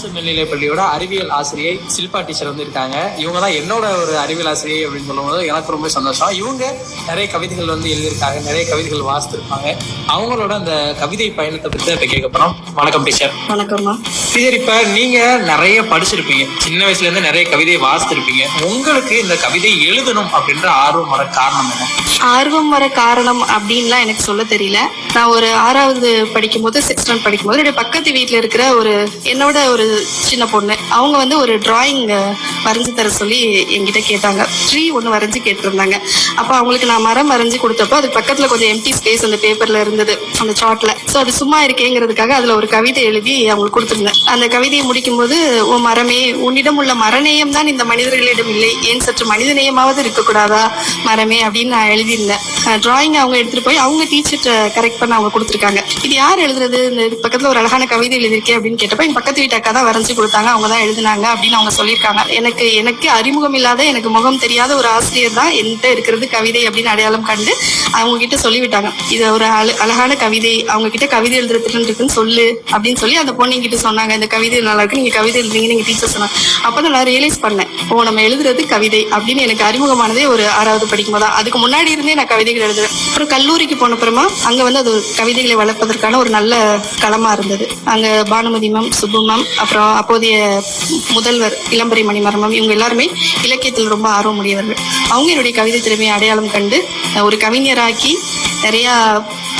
அரசு மேல்நிலைப் பள்ளியோட அறிவியல் ஆசிரியை ஷில்பா டீச்சர் வந்து இருக்காங்க. இவங்க தான் என்னோட ஒரு அறிவியல் ஆசிரியை அப்படின்னு சொல்லும்போது எனக்கு ரொம்ப சந்தோஷம். இவங்க நிறைய கவிதைகள் வந்து எழுதியிருக்காங்க, நிறைய கவிதைகள் வாசித்திருப்பாங்க. அவங்களோட அந்த கவிதை பயணத்தை பற்றி இப்ப கேட்க போறோம். வணக்கம் டீச்சர். வணக்கம்மா டீச்சர், இப்ப நீங்க நிறைய படிச்சிருப்பீங்க, சின்ன வயசுல இருந்து நிறைய கவிதையை வாசித்திருப்பீங்க. உங்களுக்கு இந்த கவிதை எழுதணும் அப்படின்ற ஆர்வம் வர காரணம் என்ன? ஆர்வம் வர காரணம் அப்படின்லாம் எனக்கு சொல்ல தெரியல. நான் ஒரு 6வது படிக்கும்போது 6th standard படிக்கும்போது என்னுடைய பக்கத்து வீட்டுல இருக்கிற என்னோட ஒரு சின்ன பொண்ணு, அவங்க வந்து ஒரு டிராயிங் வரைஞ்சு தர சொல்லி என்கிட்ட கேட்டாங்க. ட்ரீ ஒண்ணு வரைஞ்சு கேட்டிருந்தாங்க. அப்ப அவங்களுக்கு நான் மரம் வரைஞ்சு கொடுத்தப்போ அதுக்கு பக்கத்துல கொஞ்சம் எம்டி ஸ்பேஸ் அந்த பேப்பர்ல இருந்தது, அந்த சார்ட்ல. சோ அது சும்மா இருக்கேங்கிறதுக்காக அதுல ஒரு கவிதை எழுதி அவங்களுக்கு கொடுத்திருந்தேன். அந்த கவிதையை முடிக்கும் போது, ஓ மரமே, உன்னிடம் உள்ள மரநேயம் தான் இந்த மனிதர்களிடம் இல்லை, ஏன் சற்று மனிதநேயமாவது இருக்கக்கூடாதா மரமே அப்படின்னு நான் எழுதியிருந்தேன். டிராயிங் அவங்க எடுத்துட்டு போய் அவங்க டீச்சர்ட்ட கரெக்ட் பண்ண அவங்க கொடுத்துருக்காங்க. இது யார் எழுதுறது, இந்த பக்கத்துல ஒரு அழகான கவிதை எழுதிருக்கேன் அப்படின்னு கேட்டப்ப என் பக்கத்து வீட்டு அக்கா தான் வரைஞ்சு கொடுத்தாங்க, அவங்க தான் எழுதினாங்க அப்படின்னு அவங்க சொல்லியிருக்காங்க. எனக்கு அறிமுகம் இல்லாத, எனக்கு முகம் தெரியாத ஒரு ஆசிரியர் தான் என்கிட்ட இருக்கிறது கவிதை அப்படின்னு அடையாளம் கண்டு அவங்க கிட்ட சொல்லிவிட்டாங்க. இது ஒரு அழகான கவிதை, அவங்க கிட்ட கவிதை எழுதுற திறன் இருக்குன்னு சொல்லு அப்படின்னு சொல்லி அந்த பொண்ணு கிட்ட சொன்னாங்க. இந்த கவிதை நல்லா இருக்கு, நீங்க கவிதை எழுதுறீங்க, நீங்க டீச்சர் சொன்னாங்க. அப்பதான் நான் ரியலைஸ் பண்ணேன், ஓ நம்ம எழுதுறது கவிதை அப்படின்னு. எனக்கு அறிமுகமானதே ஒரு 6வது படிக்கும் போது. அதுக்கு முன்னாடி இருந்தே நான் கவிதைகள் எழுதுவேன். அப்புறம் கல்லூரிக்கு போன அப்புறமா அங்க வந்து அது கவிதைகளை வளர்ப்பதற்கான ஒரு நல்ல களமா இருந்தது. அங்க பானுமதி மேம், சுப்பு மேம், அப்புறம் அப்போதைய முதல்வர் இளம்பரை மணிமரமம், இவங்க எல்லாருமே இலக்கியத்தில் ரொம்ப ஆர்வம் உடையவர்கள். அவங்க என்னுடைய கவிதை திறமையை அடையாளம் கண்டு ஒரு கவிஞராக்கி நிறைய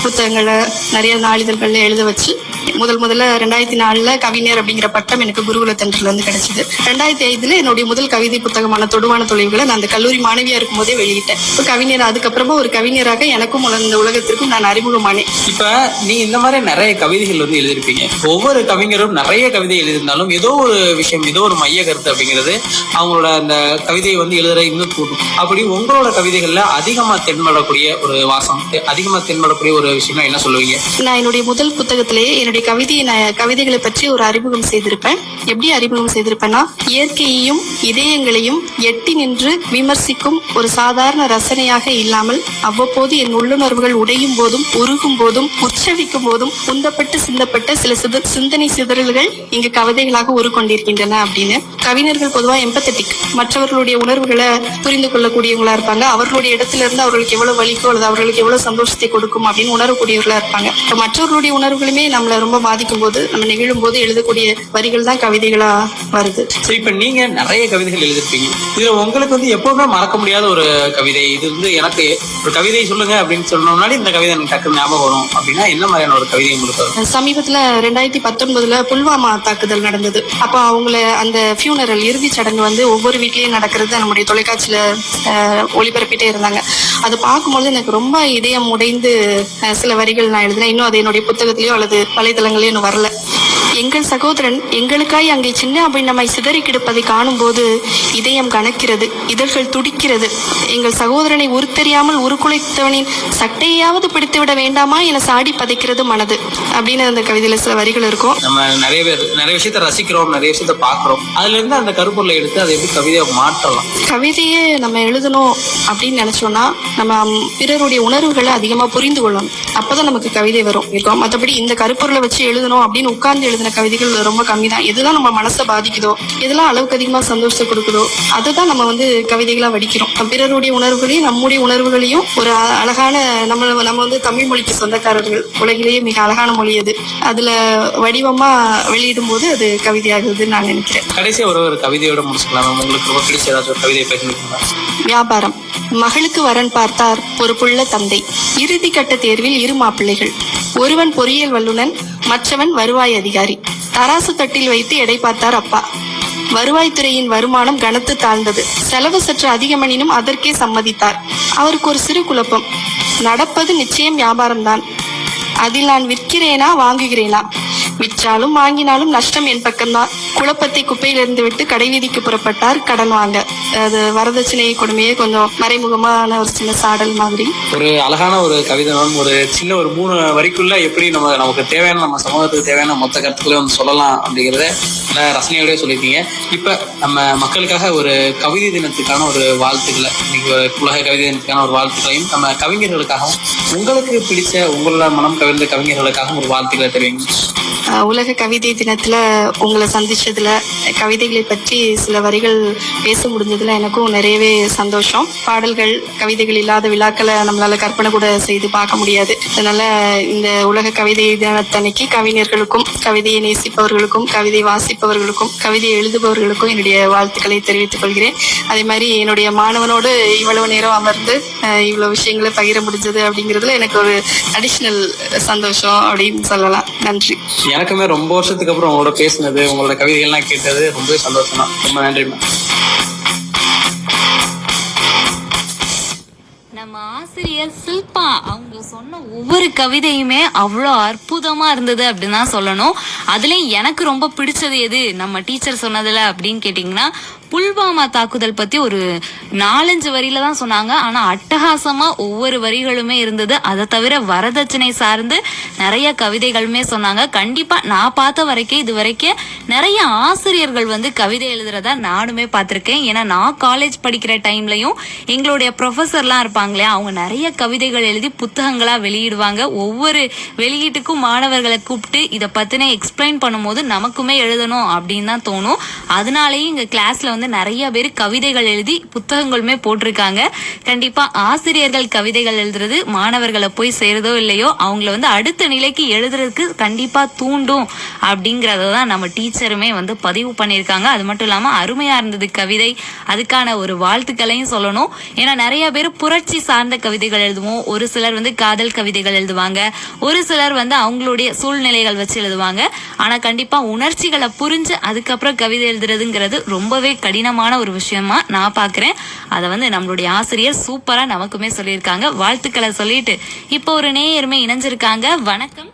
புத்தகங்களை நிறைய நாளிதழ்கள்ல எழுத வச்சு முதல்ல 2004 கவிஞர் அப்படிங்கிற பட்டம் எனக்கு குருகுல தென்றல்ல இருந்து கிடைச்சது. 2005 என்னுடைய முதல் கவிதை புத்தகமான தொடுவான தொலைவுகளை நான் அந்த கல்லூரி மாணவியா இருக்கும் போதே வெளியிட்டேன். கவிஞர், அதுக்கப்புறமா ஒரு கவிஞராக எனக்கும் இந்த உலகத்திற்கும் நான் அறிமுகமானேன். இப்ப நீ இந்த மாதிரி நிறைய கவிதைகள் வந்து எழுதிருப்பீங்க. ஒவ்வொரு கவிஞரும் நிறைய கவிதை எழுதியிருந்தாலும் ஏதோ ஒரு விஷயம், ஏதோ ஒரு மைய கருத்து அப்படிங்கிறது அவங்களோட அந்த கவிதையை வந்து எழுதுற இன்னும் கூடும். அப்படி உங்களோட கவிதைகள்ல அதிகமா தென்படக்கூடிய ஒரு வாசம், அதிகமா தென்படக்கூடிய ஒரு விஷயம் என்ன சொல்லுவீங்க? நான் என்னுடைய முதல் புத்தகத்திலேயே என்னுடைய கவிதைகளை பற்றி ஒரு அறிமுகம் செய்திருப்பேன். எப்படி அறிமுகம் செய்திருப்பேன்னா, இயற்கையையும் இதயங்களையும் எட்டி நின்று விமர்சிக்கும் ஒரு சாதாரண ரசனையாக இல்லாமல் அவ்வப்போது என் உள்ளுணர்வுகள் உடையும் போதும் உருகும் போதும் உற்சவிக்கும் போதும் உந்தப்பட்டு சிந்தப்பட்ட சில சிந்தனை சிதறல்கள் இங்கு கவிதைகளாக உருக்கொண்டிருக்கின்றன அப்படின்னு. கவிஞர்கள் பொதுவா எம்பத்தட்டிக், மற்றவர்களுடைய உணர்வுகளை புரிந்து கொள்ளக்கூடியவங்களா இருப்பாங்க. அவர்களுடைய இடத்துல இருந்து அவர்களுக்கு எவ்வளவு வலிக்கும் அல்லது அவர்களுக்கு எவ்வளவு சந்தோஷத்தை கொடுக்கும் அப்படின்னு உணரக்கூடியவர்களா இருப்பாங்க. மற்றவர்களுடைய உணர்வுகளுமே நம்மள ரொம்ப பாதிக்கும் போது, நம்ம நிகழும் போது எழுதக்கூடிய வரிகள் தான் கவிதைகளா வருது. இப்ப நீங்க நிறைய கவிதைகள் எழுதிருப்பீங்க. இதுல உங்களுக்கு வந்து எப்பவுமே மறக்க முடியாத ஒரு கவிதை, இது வந்து எனக்கு ஒரு கவிதை சொல்லுங்க அப்படின்னு சொன்னோம்னாலே இந்த கவிதை எனக்கு டக்குனு ஞாபகம் வரும் அப்படின்னா என்ன மாதிரியான ஒரு கவிதை உங்களுக்கு? சமீபத்துல 2019 புல்வாமா தாக்குதல் நடந்தது. அப்ப அவங்கள அந்த ஃபியூனரல், இறுதி சடங்கு வந்து ஒவ்வொரு வீட்லயும் நடக்கிறது நம்முடைய தொலைக்காட்சியில ஒளிபரப்பிட்டே இருந்தாங்க. அதை பார்க்கும்போது எனக்கு ரொம்ப இதயம் உடைந்து சில வரிகள் நான் எழுதினேன். இன்னும் அது என்னுடைய புத்தகத்திலயோ அல்லது வலைதளங்களையோ இன்னும் வரல. எங்கள் சகோதரன் எங்களுக்காய் அங்கே சின்ன அபிநமாய் சிதறி கிடப்பதை காணும் போது இதயம் கனக்கிறது, இதழ்கள் துடிக்கிறது. எங்கள் சகோதரனை உருத்தெரியாமல் உருக்குலைத்தவனின் சட்டையாவது பிடித்து விட வேண்டாமா என சாடி பதைக்கிறது மனது அப்படின்னு அந்த கவிதையில சில வரிகள் இருக்கும். நம்ம நிறைய விஷயத்த ரசிக்கிறோம், நிறைய விஷயத்த பாக்குறோம். அதுல இருந்து அந்த கருப்பொருளை எடுத்து அதை எப்படி கவிதையை மாற்றலாம்? கவிதையே நம்ம எழுதணும் அப்படின்னு நினைச்சோம்னா நம்ம பிறருடைய உணர்வுகளை அதிகமா புரிந்து கொள்ளணும். அப்பதான் நமக்கு கவிதை வரும் இருக்கும். மற்றபடி இந்த கருப்பொருளை வச்சு எழுதணும் அப்படின்னு உட்கார்ந்து எழுதின கவிதைகள் ரொம்ப கம்மி தான். எதுதான் நம்ம மனசை பாதிக்குதோ, எதெல்லாம் அளவுக்கு அதிகமா சந்தோஷத்தை கொடுக்குதோ அதுதான் நம்ம வந்து கவிதைகளா வடிக்கிறோம். பிறருடைய உணர்வுகளையும் நம்முடைய உணர்வுகளையும் ஒரு அழகான நம்ம வந்து தமிழ் மொழிக்கு சொந்தக்காரர்கள், உலகிலேயே மிக அழகான மொழி அது. அதுல வடிவமா வெளியிடும் போது அது கவிதையாகுதுன்னு நான் நினைக்கிறேன். கடைசியா ஒரு கவிதையோட முடிச்சுக்கலாம். உங்களுக்கு ரொம்ப பிடிச்ச ஏதாச்சும் ஒரு கவிதையை பேசணுங்களா? வியாபாரம். மகளுக்கு வரன் பார்த்தார் ஒரு புள்ள தந்தை. இறுதி கட்ட தேர்வில் 2 மாப்பிள்ளைகள். ஒருவன் பொறியியல் வல்லுநன், மற்றவன் வருவாய் அதிகாரி. தராசு தட்டில் வைத்து எடை பார்த்தார் அப்பா. வருவாய்த்துறையின் வருமானம் கனத்து தாழ்ந்தது. செலவு சற்று அதிகமெனினும் அதற்கே சம்மதித்தார். அவருக்கு ஒரு சிறு குழப்பம். நடப்பது நிச்சயம் வியாபாரம்தான். அதில் நான் விற்கிறேனா வாங்குகிறேனா? விற்றாலும் வாங்கினாலும் நஷ்டம் என் பக்கம்தான். குழப்பத்தை குப்பையிலிருந்து விட்டு கடைவீதிக்கு புறப்பட்டார் கடன் வாங்க. அது வரதட்சணை கொடுமையே கொஞ்சம் மறைமுகமான ஒரு சின்ன சாடல் மாதிரி. ஒரு அழகான ஒரு கவிதை, ஒரு சின்ன ஒரு 3 வரிக்குள்ள எப்படி நமக்கு தேவையான, நம்ம சமூகத்துக்கு தேவையான மொத்த கருத்துக்களை வந்து சொல்லலாம் அப்படிங்கிறத ரசனையோடய சொல்லியிருக்கீங்க. இப்ப நம்ம மக்களுக்காக ஒரு கவிதை தினத்துக்கான ஒரு வாழ்த்துக்களை, இன்னைக்கு உலக கவிதை தினத்துக்கான ஒரு வாழ்த்துக்களையும், நம்ம கவிஞர்களுக்காகவும் உங்களுக்கு பிடிச்ச உங்களோட மனம் கவிழ்ந்த கவிஞர்களுக்காகவும் ஒரு வாழ்த்துக்களை தெரிவிங்க. உலக கவிதை தினத்துல உங்களை சந்திச்சு கிடைச்சதுல, கவிதைகளை பற்றி சில வரிகள் பேச முடிஞ்சதுல எனக்கும் நிறையவே சந்தோஷம். பாடல்கள், கவிதைகள் இல்லாத விழாக்களை நம்மளால கற்பனை கூட செய்து பார்க்க முடியாது. அதனால இந்த உலக கவிதை தினத்தன்னைக்கு கவிஞர்களுக்கும், கவிதையை நேசிப்பவர்களுக்கும், கவிதை வாசிப்பவர்களுக்கும், கவிதை எழுதுபவர்களுக்கும் என்னுடைய வாழ்த்துக்களை தெரிவித்துக் கொள்கிறேன். அதே மாதிரி என்னுடைய மாணவனோடு இவ்வளவு நேரம் அமர்ந்து இவ்வளவு விஷயங்களை பகிர முடிஞ்சது அப்படிங்கிறதுல எனக்கு ஒரு அடிஷனல் சந்தோஷம் அப்படின்னு சொல்லலாம். நன்றி. எனக்குமே ரொம்ப வருஷத்துக்கு அப்புறம் உங்களோட பேசினது, உங்களோட கவிதைகள்லாம் கேட்டது ரொம்ப சந்தோஷம் தான். ரொம்ப நன்றி மேம். நம்ம ஆசிரியர் சில்பா அவங்க சொன்ன ஒவ்வொரு கவிதையுமே அவ்வளோ அற்புதமா இருந்தது அப்படின்னு தான் சொல்லணும். அதுலயும் எனக்கு ரொம்ப பிடிச்சது எது நம்ம டீச்சர் சொன்னதுல அப்படின்னு கேட்டீங்கன்னா, புல்வாமா தாக்குதல் பத்தி ஒரு 4-5 வரியில தான் சொன்னாங்க. ஆனா அட்டகாசமா ஒவ்வொரு வரிகளுமே இருந்தது. அதை தவிர வரதட்சணை சார்ந்து நிறைய கவிதைகளுமே சொன்னாங்க. கண்டிப்பா நான் பார்த்த வரைக்கும் இது வரைக்கும் நிறைய ஆசிரியர்கள் வந்து கவிதை எழுதுறதா நானுமே பார்த்திருக்கேன். ஏன்னா நான் காலேஜ் படிக்கிற டைம்லயும் எங்களுடைய ப்ரொஃபஸர்லாம் இருப்பாங்களே, அவங்க நிறைய கவிதைகள் எழுதி புத்தகங்களா வெளியிடுவாங்க. ஒவ்வொரு வெளியீட்டுக்கும் மாணவர்களை கூப்பிட்டு இதை பத்தின எக்ஸ்பிளைன் பண்ணும்போது நமக்குமே எழுதணும் அப்படின்னு தான் தோணும். அதனாலேயே எங்க கிளாஸ்ல வந்து நிறைய பேர் கவிதைகள் எழுதி புத்தகங்களுமே போட்டிருக்காங்க. கண்டிப்பா ஆசிரியர்கள் கவிதைகள் எழுதுறது மாணவர்களை போய் சேருதோ இல்லையோ, அவங்கள வந்து அடுத்த நிலைக்கு எழுதுறதுக்கு கண்டிப்பா தூண்டும் அப்படிங்கறத தான் நம்ம டீச்சருமே வந்து பதிவு பண்ணியிருக்காங்க. அது மட்டும் இல்லாம அருமையா இருந்தது கவிதை. அதுக்கான ஒரு வாழ்த்துக்களையும் சொல்லணும். ஏன்னா நிறைய பேர் புரட்சி சார்ந்த கவிதைகள் எழுதுவோம். ஒரு சிலர் வந்து காதல் கவிதைகள் எழுதுவாங்க, ஒரு சிலர் வந்து அவங்களுடைய சூழ்நிலைகள் வச்சு எழுதுவாங்க. ஆனா கண்டிப்பா உணர்ச்சிகளை புரிஞ்சு அதுக்கப்புறம் கவிதை எழுதுறதுங்கிறது ரொம்பவே கடினமான ஒரு விஷயமா நான் பாக்குறேன். அதை வந்து நம்மளுடைய ஆசிரியர் சூப்பரா நமக்குமே சொல்லியிருக்காங்க. வாழ்த்துக்களை சொல்லிட்டு இப்போ ஒரு நேயருமே இணைஞ்சிருக்காங்க. வணக்கம்.